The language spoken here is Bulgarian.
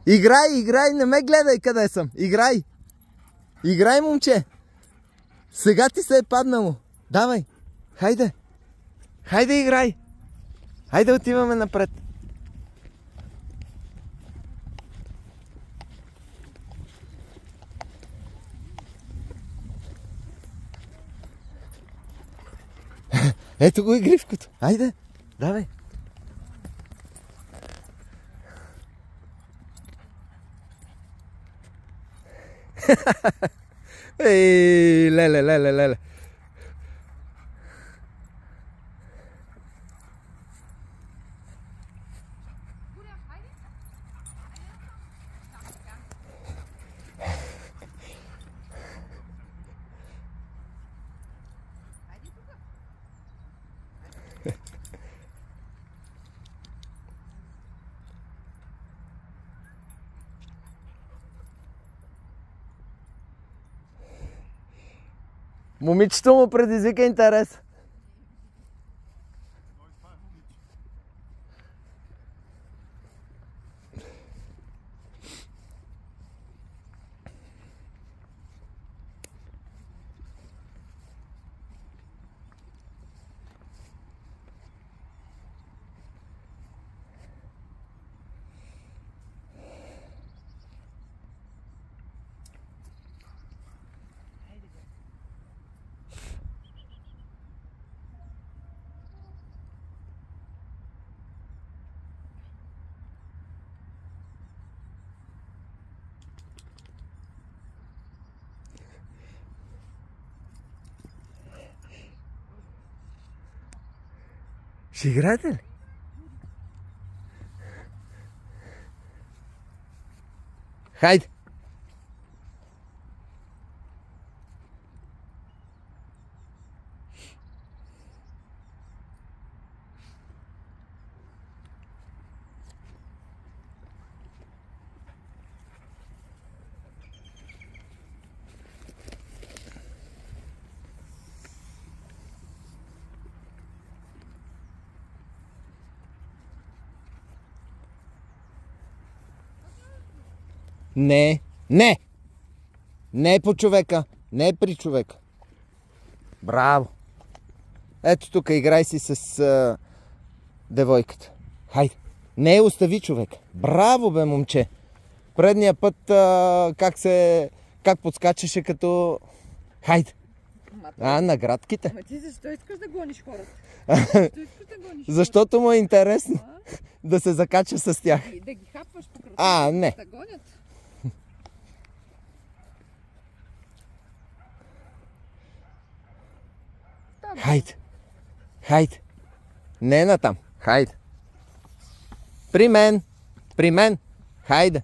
Играй, не ме гледай къде съм. Играй, момче. Сега ти се е паднало. Давай, хайде. Хайде, играй. Хайде, отиваме напред. Ето го игривкото. Хайде, давай. Ей, леле. Момичето му предизвика интерес. Ще играете ли? Хайде! Не! Не е по човека, не е при човека. Браво! Ето тук играй си с девойката. Хайде! Не, остави човека. Браво, бе, момче! Предния път как подскачаше като... Хайде! Наградките. Ама ти защо искаш да гониш хората? Защото му е интересно да се закача с тях. Да ги хапваш по кръста. Не. Да гонят. Хайде. Не натам. Хайде. При мен. Хайде.